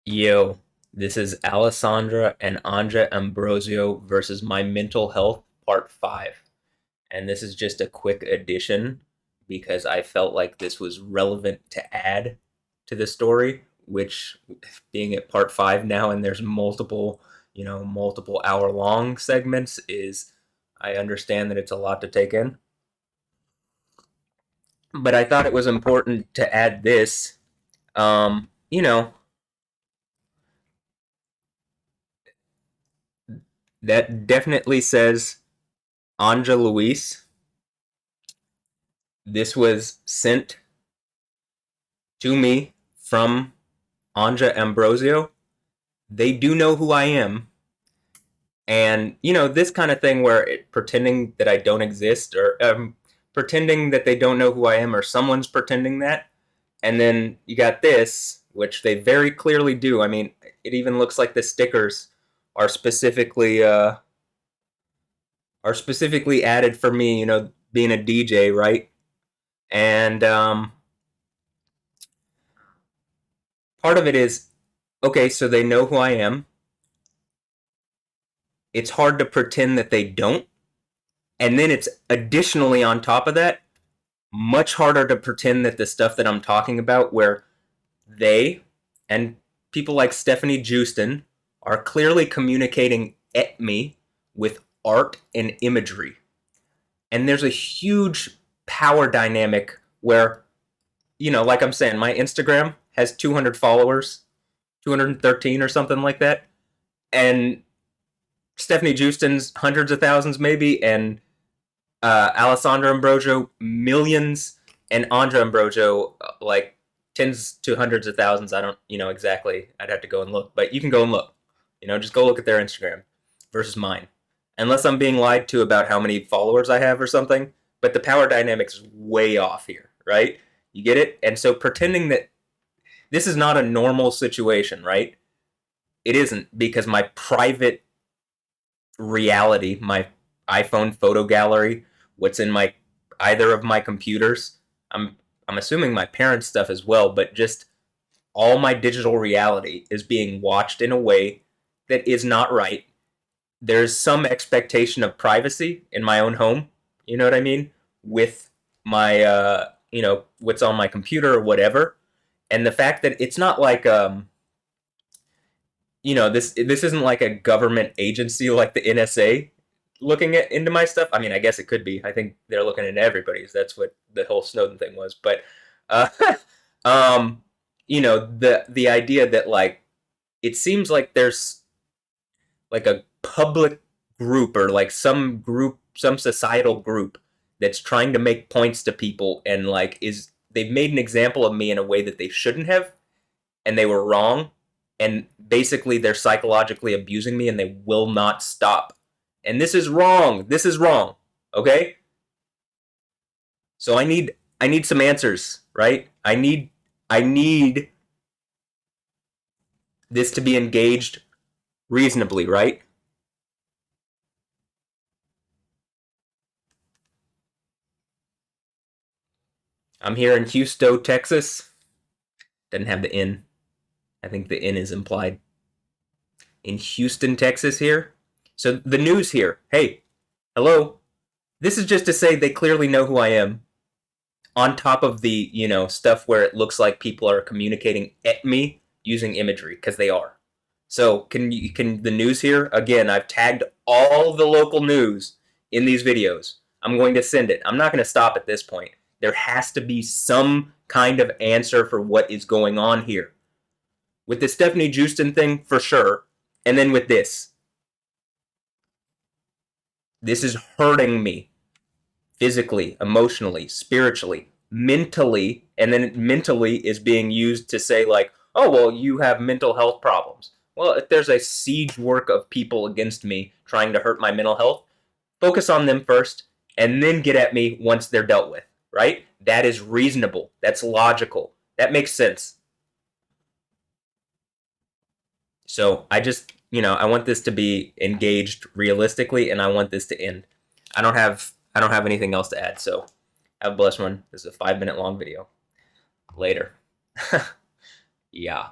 Yo, this is Alessandra and Anja Ambrosio versus My Mental Health Part 5. And this is just a quick addition because I felt like this was relevant to add to the story, which being at Part 5 now and there's multiple hour long segments is I understand that it's a lot to take in. But I thought it was important to add this. Um, you know, that definitely says Anja Luis. This was sent to me from Anja Ambrosio. They do know who I am. And, this kind of thing where pretending that I don't exist or pretending that they don't know who I am or someone's pretending that. And then you got this, which they very clearly do. I mean, it even looks like the stickers are specifically added for me, being a DJ, right? And part of it is okay, so they know who I am. It's hard to pretend that they don't. And then it's additionally on top of that, much harder to pretend that the stuff that I'm talking about, where they and people like Stefanie Joosten are clearly communicating at me with art and imagery. And there's a huge power dynamic where, like I'm saying, my Instagram has 200 followers, 213 or something like that. And Stefanie Joosten's hundreds of thousands, maybe, and Alessandra Ambrosio millions, and Anja Ambrosio like tens to hundreds of thousands. I don't, exactly. I'd have to go and look, but you can go and look. Just go look at their Instagram versus mine. Unless I'm being lied to about how many followers I have or something, but the power dynamics is way off here, right? You get it? And so pretending that this is not a normal situation, right? It isn't, because my private reality, my iPhone photo gallery, what's in my either of my computers. I'm assuming my parents' stuff as well, but just all my digital reality is being watched in a way that is not right. There's some expectation of privacy in my own home, you know what I mean? With my what's on my computer or whatever. And the fact that it's not like this isn't like a government agency like the NSA looking at into my stuff. I mean, I guess it could be. I think they're looking at everybody's. That's what the whole Snowden thing was. But uh, the idea that like it seems like there's like a public group or like some group, some societal group that's trying to make points to people and like is they've made an example of me in a way that they shouldn't have and they were wrong, and basically they're psychologically abusing me and they will not stop. And this is wrong. This is wrong. Okay? So I need some answers, right? I need this to be engaged reasonably, right? I'm here in Houston, Texas. Doesn't have the N. I think the N is implied. In Houston, Texas here. So the news here. Hey, hello. This is just to say they clearly know who I am, on top of the stuff where it looks like people are communicating at me using imagery, because they are. So can the news here again? I've tagged all the local news in these videos. I'm going to send it. I'm not going to stop at this point. There has to be some kind of answer for what is going on here with the Stefanie Joosten thing for sure, and then with this is hurting me physically, emotionally, spiritually, mentally, and then mentally is being used to say like, oh well, you have mental health problems. Well, if there's a siege work of people against me trying to hurt my mental health, focus on them first and then get at me once they're dealt with, right? That is reasonable. That's logical. That makes sense. So I want this to be engaged realistically, and I want this to end. I don't have anything else to add. So have a blessed one. This is a 5 minute long video. Later. Yeah.